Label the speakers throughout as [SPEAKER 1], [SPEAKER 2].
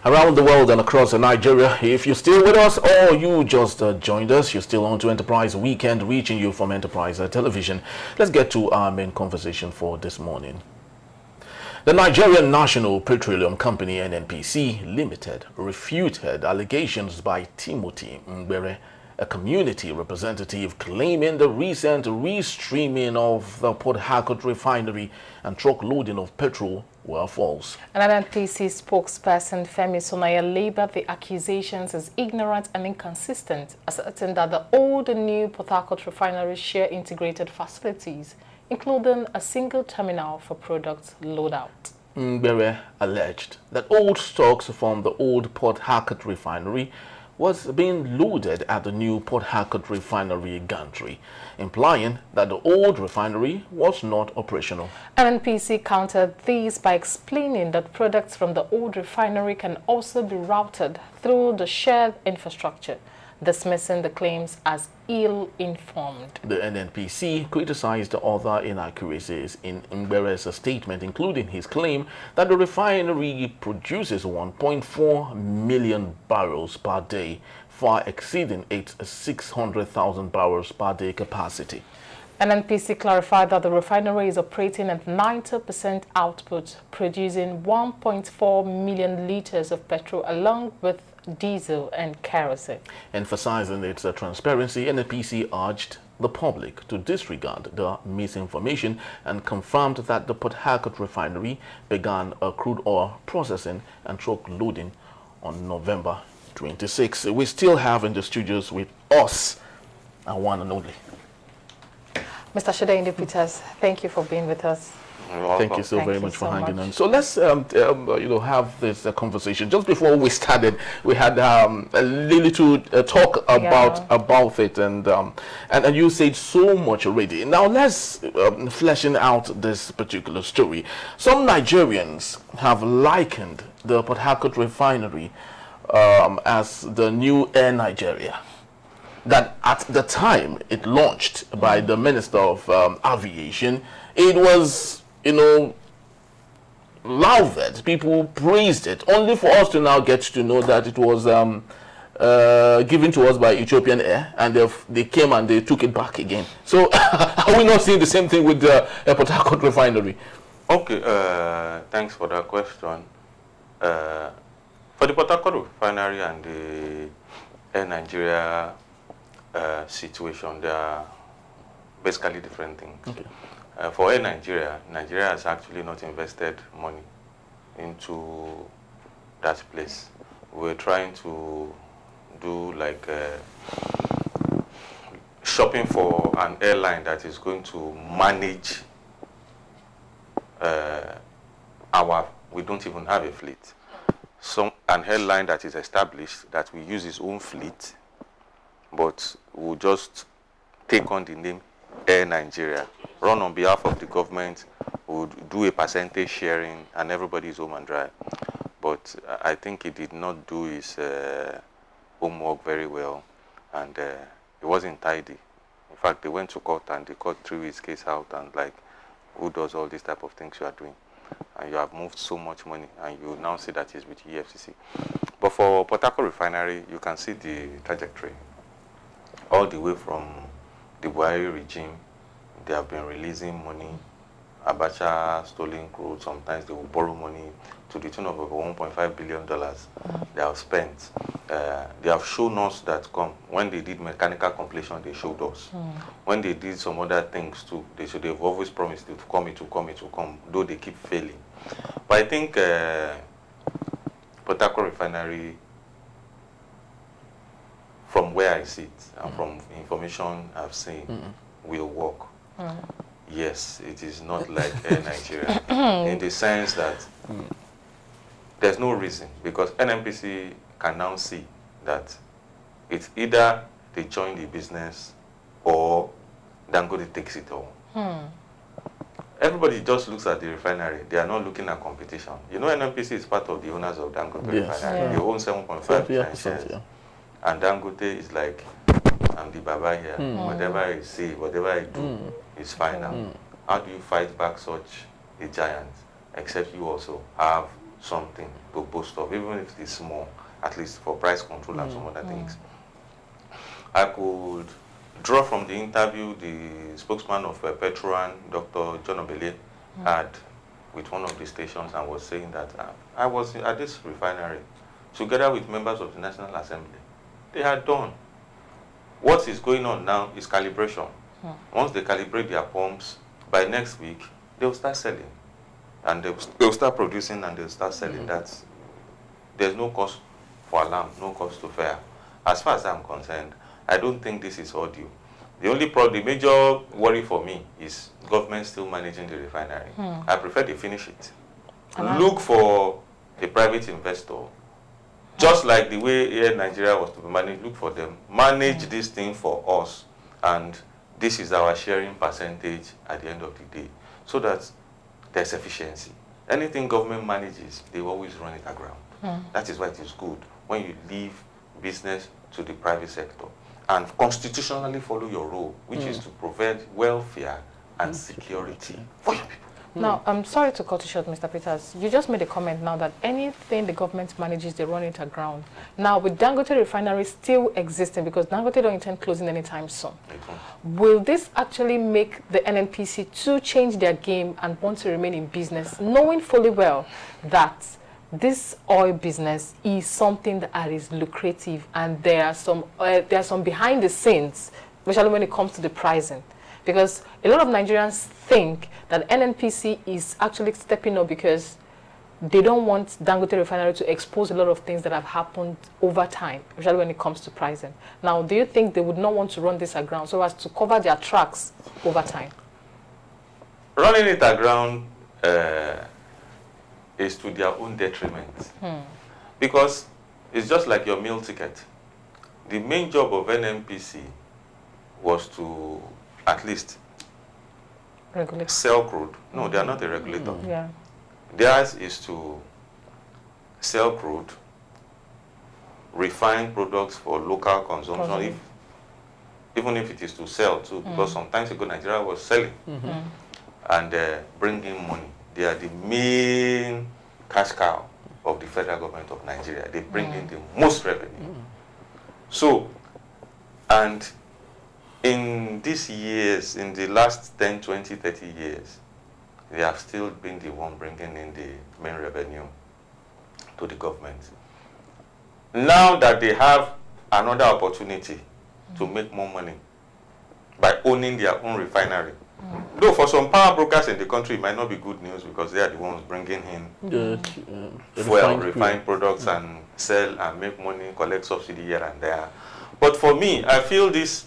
[SPEAKER 1] Around the world and across Nigeria. If you're still with us or you just joined us, you're still on to Enterprise Weekend, reaching you from Enterprise Television. Let's get to our main conversation for this morning. The Nigerian National Petroleum Company, Nnpc Limited, refuted allegations by Timothy Mbere, a community representative, claiming the recent restreaming of the Port Harcourt Refinery and truck loading of petrol were false.
[SPEAKER 2] An Nnpc spokesperson, Femi Sonaya, labeled the accusations as ignorant and inconsistent, asserting that the old and new Port Harcourt refineries share integrated facilities, including a single terminal for products loadout.
[SPEAKER 1] Mbere alleged that old stocks from the old Port Harcourt refinery was being loaded at the new Port Harcourt refinery gantry, implying that the old refinery was not operational.
[SPEAKER 2] Nnpc countered this by explaining that products from the old refinery can also be routed through the shared infrastructure, dismissing the claims as ill-informed.
[SPEAKER 1] The Nnpc criticized the other inaccuracies in Mbere's statement, including his claim that the refinery produces 1.4 million barrels per day, far exceeding its 600,000 barrels per day capacity.
[SPEAKER 2] Nnpc clarified that the refinery is operating at 90% output, producing 1.4 million liters of petrol along with diesel and kerosene.
[SPEAKER 1] Emphasizing its transparency, Nnpc urged the public to disregard the misinformation and confirmed that the Port Harcourt refinery began a crude oil processing and truck loading on November 26. We still have in the studios with us our one and only
[SPEAKER 2] Mr. Shede Nnpc, thank you for being with us.
[SPEAKER 1] Thank you so very much for hanging on. So let's have this conversation. Just before we started, we had a little talk about it, and you said so much already. Now let's fleshing out this particular story. Some Nigerians have likened the Port Harcourt refinery as the new Air Nigeria. That at the time it launched by the Minister of Aviation, it was, lauded. People praised it, only for us to now get to know that it was given to us by Ethiopian Air, and they came and they took it back again. So are we not seeing the same thing with the Port Harcourt refinery?
[SPEAKER 3] Okay, thanks for that question. For the Port Harcourt refinery and the Air Nigeria situation, they are basically different things.
[SPEAKER 1] Okay.
[SPEAKER 3] For Air Nigeria, Nigeria has actually not invested money into that place. We're trying to do like shopping for an airline that is going to manage we don't even have a fleet. An airline that is established, that we use its own fleet, but we'll just take on the name Air Nigeria, run on behalf of the government, would do a percentage sharing, and everybody is home and dry. But I think he did not do his homework very well, and it wasn't tidy. In fact, they went to court and the court threw his case out and like, who does all these type of things you are doing? And you have moved so much money, and you now say that it's with EFCC. But for Port Harcourt refinery, you can see the trajectory. All the way from the Buhari regime, they have been releasing money. Abacha stolen crude. Sometimes they will borrow money to the tune of over $1.5 billion they have spent. They have shown us that when they did mechanical completion, they showed us. When they did some other things too, they've always promised it will come, though they keep failing. But I think Port Harcourt refinery, from where I sit and from information I've seen, will work. Yes, it is not like Air Nigeria in the sense that there's no reason, because Nnpc can now see that it's either they join the business or Dangote takes it all. Everybody just looks at the refinery. They are not looking at competition. Nnpc is part of the owners of Dangote refinery.
[SPEAKER 2] Yeah.
[SPEAKER 3] They own 7.5% shares. And Dangote is like, I'm the Baba here. Whatever I say, whatever I do is final. How do you fight back such a giant? Except you also have something to boast of, even if it's small, at least for price control and some other things. I could draw from the interview the spokesman of Petron, Dr. John Obele, had with one of the stations, and was saying that I was at this refinery together with members of the National Assembly. They had done. What is going on now is calibration. Once they calibrate their pumps, by next week, they'll start selling. And they'll start producing and they'll start selling. There's no cause for alarm, no cause to fear. As far as I'm concerned, I don't think this is all due. The only problem, the major worry for me is government still managing the refinery. I prefer they finish it. Look for a private investor. Just like the way Air Nigeria was to be managed, look for them. Manage this thing for us. And this is our sharing percentage at the end of the day. So that there's efficiency. Anything government manages, they always run it aground. That is why it is good when you leave business to the private sector and constitutionally follow your role, which is to provide welfare and security for your people.
[SPEAKER 2] Now, I'm sorry to cut you short, Mr. Peters. You just made a comment now that anything the government manages, they run it aground. Now, with Dangote Refinery still existing, because Dangote don't intend closing anytime soon, will this actually make the Nnpc to change their game and want to remain in business, knowing fully well that this oil business is something that is lucrative, and there are some behind the scenes, especially when it comes to the pricing? Because a lot of Nigerians think that Nnpc is actually stepping up because they don't want Dangote Refinery to expose a lot of things that have happened over time, especially when it comes to pricing. Now, do you think they would not want to run this aground so as to cover their tracks over time?
[SPEAKER 3] Running it aground is to their own detriment. Because it's just like your meal ticket. The main job of Nnpc was to at least
[SPEAKER 2] regulate.
[SPEAKER 3] Sell crude. No, they are not a regulator. Theirs is to sell crude, refine products for local consumption, even if it is to sell too, because sometimes ago Nigeria was selling and bringing money. They are the main cash cow of the federal government of Nigeria. They bring in the most revenue. So, and in these years, in the last 10, 20, 30 years, they have still been the one bringing in the main revenue to the government. Now that they have another opportunity to make more money by owning their own refinery, though for some power brokers in the country, it might not be good news because they are the ones bringing in refined products and sell and make money, collect subsidy here and there. But for me, I feel these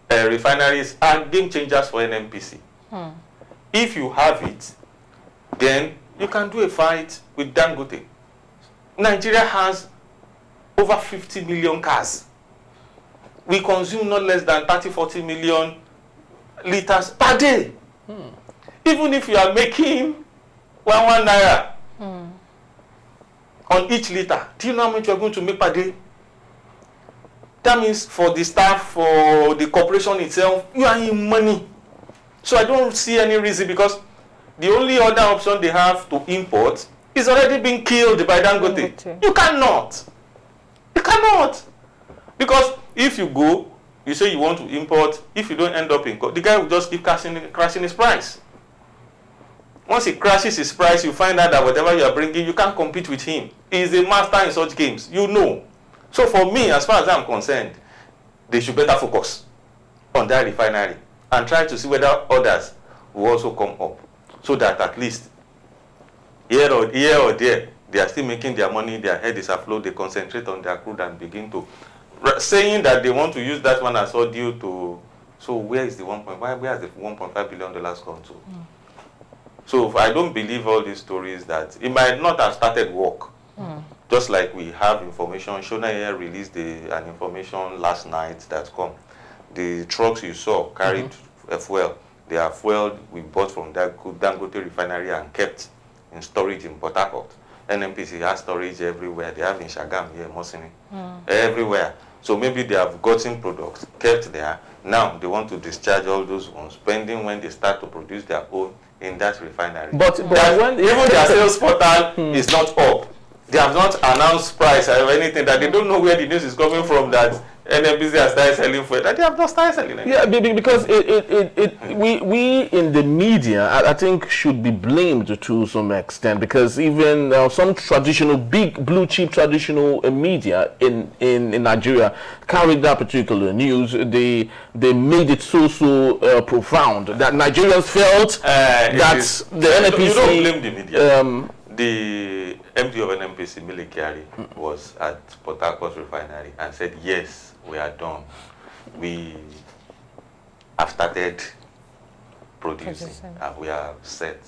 [SPEAKER 3] refineries are game changers for Nnpc. If you have it, then you can do a fight with Dangote. Nigeria has over 50 million cars. We consume not less than 30-40 million liters per day. Even if you are making 1 naira on each liter, do you know how much you are going to make per day? That means for the staff, for the corporation itself, you are in money. So I don't see any reason, because the only other option they have to import is already being killed by Dangote. You cannot. You cannot. Because if you go, you say you want to import, if you don't end up in court, the guy will just keep crashing his price. Once he crashes his price, you find out that whatever you are bringing, you can't compete with him. He is a master in such games. You know. So for me, as far as I'm concerned, they should better focus on that refinery and try to see whether others will also come up, so that at least here or there, they are still making their money, their head is afloat, they concentrate on their crude and begin to, saying that they want to use that one as audio to, so where is the where has the $1.5 billion gone to? So I don't believe all these stories that it might not have started work. Just like we have information, Shona here released an information last night that the trucks you saw carried fuel. They are fuel we bought from that Dangote refinery and kept in storage in Port Harcourt. Nnpc has storage everywhere. They have in Shagam here, Mosini, everywhere. So maybe they have gotten products, kept there. Now they want to discharge all those ones, pending when they start to produce their own in that refinery.
[SPEAKER 1] But when
[SPEAKER 3] even their sales portal is not up. They have not announced price or anything, that they don't know where the news is coming from, that Nnpc has started selling fuel, that they have not started selling anything.
[SPEAKER 1] Yeah, because we in the media, I think, should be blamed to some extent, because even some traditional, big blue chip traditional media in Nigeria carried that particular news. They made it so profound that Nigerians felt that the Nnpc...
[SPEAKER 3] You don't blame the media. The MD of Nnpc, Mile Kyari, was at Port Harcourt Refinery and said, yes, we are done. We have started producing and we are set.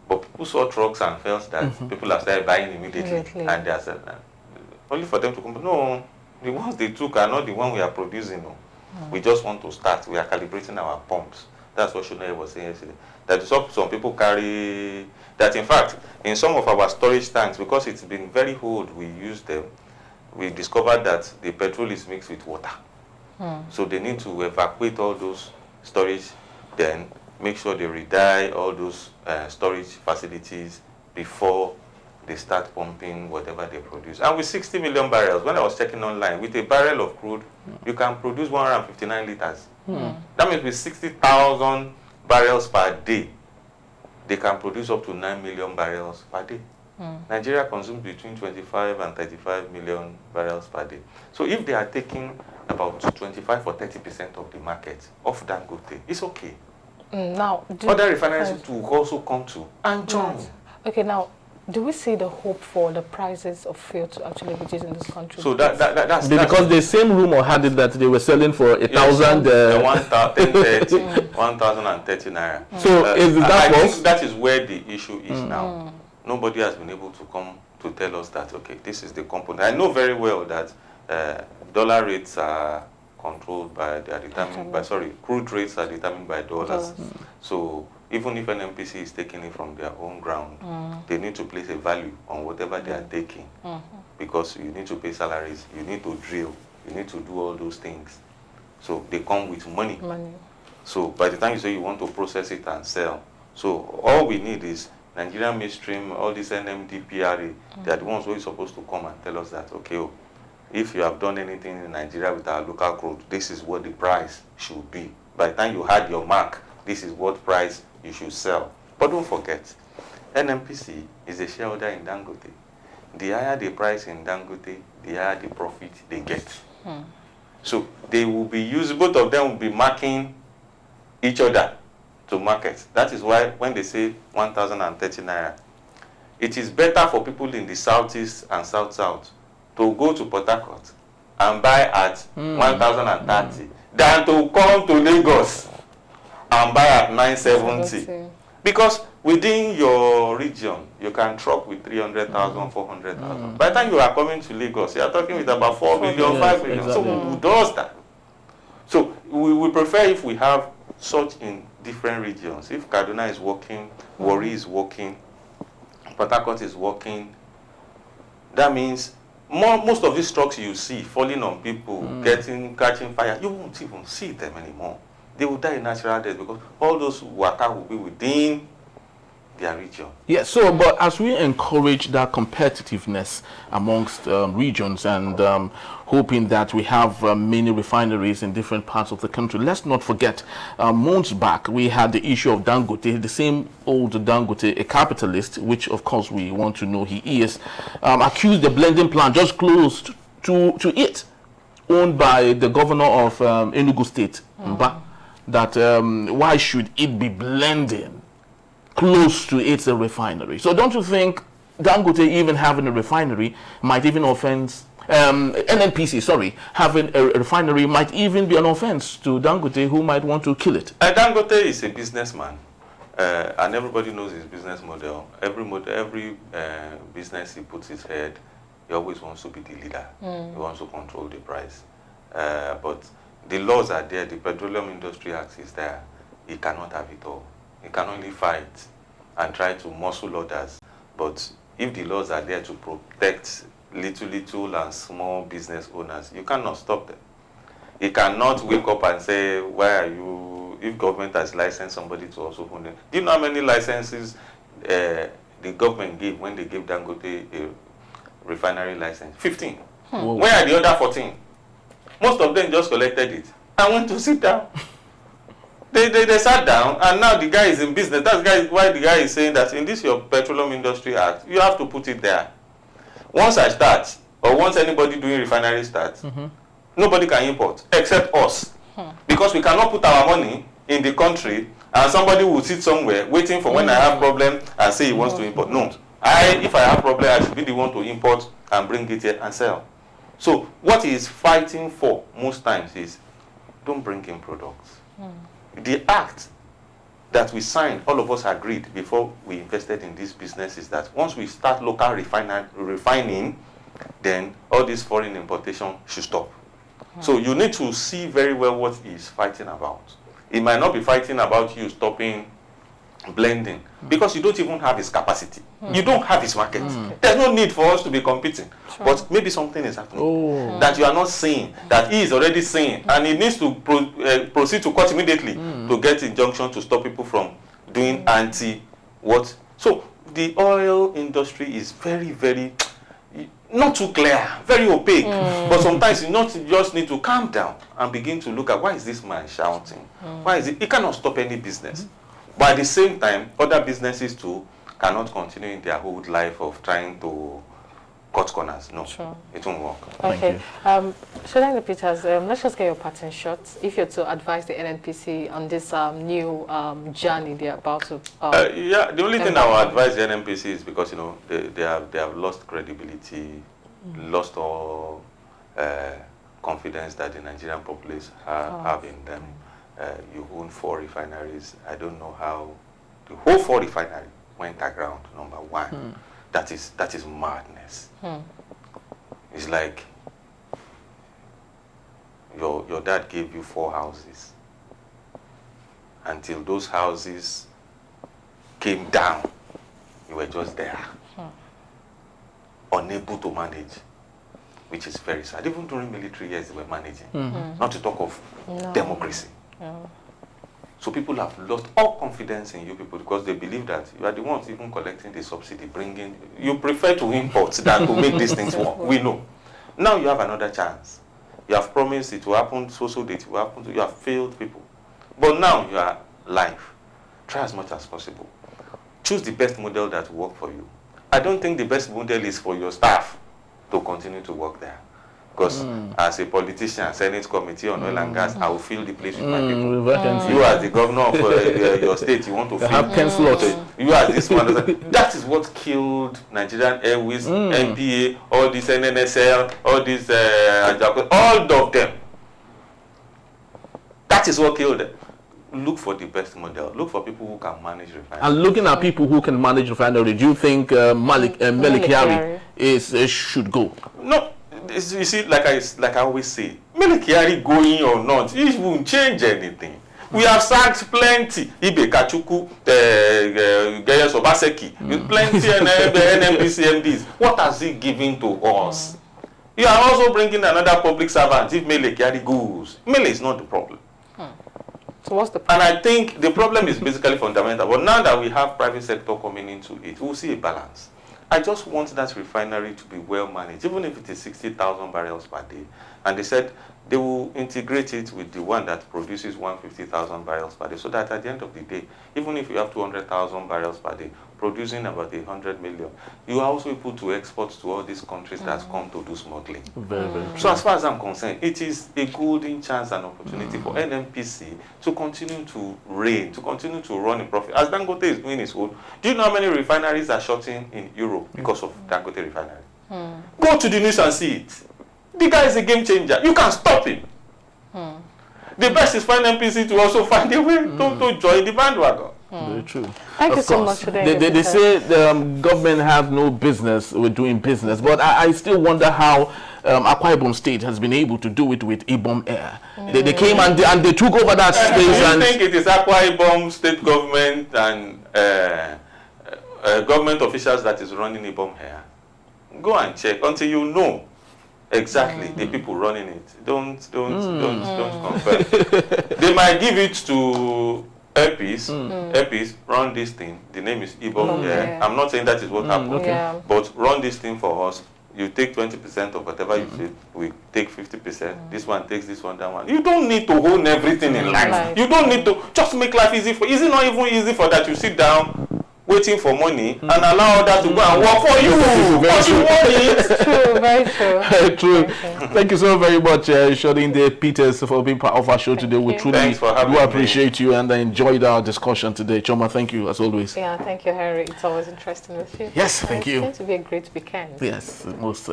[SPEAKER 3] But people saw trucks and felt that people have started buying immediately. And they are said, only for them to come, no, the ones they took are not the one we are producing. No. We just want to start. We are calibrating our pumps. That's what Shunaya was saying yesterday. That some people carry... That in fact, in some of our storage tanks, because it's been very old, we use them, we discovered that the petrol is mixed with water. So they need to evacuate all those storage, then make sure they re-dye all those storage facilities before they start pumping whatever they produce. And with 60 million barrels, when I was checking online, with a barrel of crude, you can produce 159 liters. That means with 60,000 barrels per day, they can produce up to 9 million barrels per day. Nigeria consumes between 25 and 35 million barrels per day. So if they are taking about 25 or 30% of the market off Dangote, it's okay.
[SPEAKER 2] Now,
[SPEAKER 3] other refineries will also come to and join.
[SPEAKER 2] Okay, now, do we see the hope for the prices of fuel to actually reduce in this country?
[SPEAKER 3] So that's
[SPEAKER 1] because the same rumor had it that they were selling for 1,000...
[SPEAKER 3] 1,030 naira.
[SPEAKER 1] So is that
[SPEAKER 3] I think that is where the issue is now. Nobody has been able to come to tell us that, okay, this is the component. I know very well that dollar rates are controlled by, they are determined by, crude rates are determined by dollars. So even if an Nnpc is taking it from their own ground, they need to place a value on whatever they are taking. Because you need to pay salaries, you need to drill, you need to do all those things. So they come with money. So by the time you say you want to process it and sell, so all we need is Nigerian midstream, all this NMDPRA, they are the ones who are supposed to come and tell us that, okay, if you have done anything in Nigeria with our local crude, this is what the price should be. By the time you had your mark, this is what price you should sell. But don't forget, Nnpc is a shareholder in Dangote. The higher the price in Dangote, the higher the profit they get. So they will be using, both of them will be marking each other to market. That is why when they say 1,030 naira, it is better for people in the southeast and south-south to go to Port Harcourt and buy at 1,030 than to come to Lagos and buy at 970. Because within your region, you can truck with 300,000, 400,000. By the time you are coming to Lagos, you are talking with about 4 million, 5 million. Exactly. So who does that? So we prefer if we have such in different regions. If Kaduna is working, Warri is working, Port Harcourt is working, that means most of these trucks you see falling on people, catching fire, you won't even see them anymore. They will die in natural death because all those workers will be within their region.
[SPEAKER 1] Yes, so, but as we encourage that competitiveness amongst regions and hoping that we have many refineries in different parts of the country, let's not forget, months back, we had the issue of Dangote, the same old Dangote, a capitalist, which of course we want to know he is, accused the blending plant just close to it, owned by the governor of Enugu State, that why should it be blending close to its refinery? So don't you think Dangote even having a refinery might even offense Nnpc, sorry, having a refinery might even be an offense to Dangote, who might want to kill it?
[SPEAKER 3] Dangote is a businessman, and everybody knows his business model. Every business he puts his head, he always wants to be the leader. He wants to control the price. But the laws are there. The Petroleum Industry Act is there. He cannot have it all. He can only fight and try to muscle others. But if the laws are there to protect little and small business owners, you cannot stop them. He cannot wake up and say, why are you, if government has licensed somebody to also own them. Do you know how many licenses the government gave when they gave Dangote a refinery license? 15. Where are the other 14? Most of them just collected it and went to sit down. They sat down, and now the guy is in business. That's why the guy is saying that in this your Petroleum Industry Act, you have to put it there. Once I start, or once anybody doing refinery starts, nobody can import except us. Because we cannot put our money in the country and somebody will sit somewhere waiting for when I have problem and say he wants to import. No. If I have problem, I should be the one to import and bring it here and sell. So what he is fighting for most times is, don't bring in products. The act that we signed, all of us agreed before we invested in this business, is that once we start local refining, then all this foreign importation should stop. So you need to see very well what he is fighting about. He might not be fighting about you stopping blending, because you don't even have his capacity. You don't have his market. There's no need for us to be competing. But maybe something is happening that you are not seeing, that he is already seeing, and he needs to proceed to court immediately to get injunction to stop people from doing anti-what. So the oil industry is very, very not too clear, very opaque. But sometimes you just need to calm down and begin to look at, why is this man shouting? Why is it? He cannot stop any business. But at the same time, other businesses too cannot continue in their whole life of trying to cut corners. No, it won't work.
[SPEAKER 2] Okay. Shouldn't Peters, let's just get your pattern shot. If you're to advise the Nnpc on this new journey they're about to.
[SPEAKER 3] Yeah, the only thing I will advise the Nnpc is because they have lost credibility, lost all confidence that the Nigerian populace have in them. You own 4 refineries. I don't know how the whole 4 refinery went aground. Number one, that is madness. It's like your dad gave you 4 houses. Until those houses came down, you were just there, unable to manage, which is very sad. Even during military years, they were managing. Not to talk of democracy. So people have lost all confidence in you people because they believe that you are the ones even collecting the subsidy, bringing. You prefer to import than to make these things work. We know. Now you have another chance. You have promised it will happen, so that it will happen. You have failed people. But now you are live. Try as much as possible. Choose the best model that will work for you. I don't think the best model is for your staff to continue to work there. Because as a politician, Senate Committee on Oil and Gas, I will fill the place with my people. You as the governor of your state, you want to fill 10 slots. You as this one. That is what killed Nigerian Airways, NPA, all this NNSL, all this, all of them. That is what killed them. Look for the best model. Look for people who can manage refinery.
[SPEAKER 1] And looking at people who can manage refinery, do you think Malik Kyari should go? No.
[SPEAKER 3] You see, like I always say, Kyari going or not, it won't change anything. We have sacked plenty. Ibe Kachuku, Gayas Obaseki, plenty Nnpc MDs. What has he given to us? You are also bringing another public servant. If Kyari goes, Mele is not the problem.
[SPEAKER 2] So what's the problem?
[SPEAKER 3] And I think the problem is basically fundamental. But now that we have private sector coming into it, we'll see a balance. I just want that refinery to be well managed, even if it is 60,000 barrels per day. And they said they will integrate it with the one that produces 150,000 barrels per day, so that at the end of the day, even if you have 200,000 barrels per day, producing about 100 million, you are also able to export to all these countries that come to do smuggling.
[SPEAKER 1] Very, very true.
[SPEAKER 3] So as far as I'm concerned, it is a golden chance and opportunity for Nnpc to continue to reign, to continue to run a profit. As Dangote is doing his own, do you know how many refineries are shutting in Europe because of Dangote refinery? Go to the news and see it. The guy is a game changer. You can stop him. The best is for Nnpc to also find a way to join the bandwagon.
[SPEAKER 1] Very true.
[SPEAKER 2] Thank you so much for that.
[SPEAKER 1] They say the government have no business with doing business, but I still wonder how Akwa Ibom State has been able to do it with Ibom Air. They came and they took over that space.
[SPEAKER 3] Do you think it is Akwa Ibom State government and government officials that is running Ibom Air? Go and check until you know. Exactly, the people running it. Don't compare. They might give it to Nnpc, run this thing. The name is Igbo. I'm not saying that is what happened, but run this thing for us. You take 20% of whatever you feel. We take 50%. This one takes this one, that one. You don't need to own everything in life. You don't need to just make life easy for. Is it not even easy for that? You sit down, waiting for money, and allow others to go and work for you. Because you want it.
[SPEAKER 2] True, very true.
[SPEAKER 1] True. Thank you so very much, Sholinde Peters, for being part of our show today. We truly do appreciate you and I enjoyed our discussion today. Choma, thank you as always.
[SPEAKER 2] Yeah, thank you, Harry. It's always interesting with you.
[SPEAKER 1] Yes, thank you.
[SPEAKER 2] It's going to be a great weekend.
[SPEAKER 1] Yes, most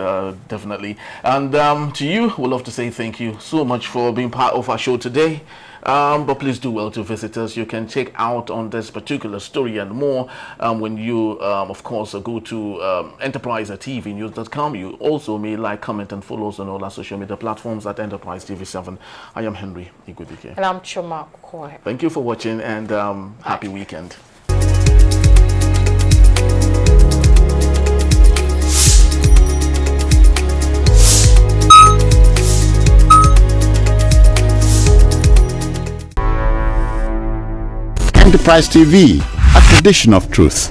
[SPEAKER 1] definitely. And to you, we'd love to say thank you so much for being part of our show today. But please do well to visit us. You can check out on this particular story and more when you, of course, go to enterprisetvnews.com. You also may like, comment, and follow us on all our social media platforms at Enterprise TV7. I am Henry Igwedike.
[SPEAKER 2] And I'm Choma Koi.
[SPEAKER 1] Thank you for watching and happy weekend.
[SPEAKER 4] Enterprise TV, a tradition of truth.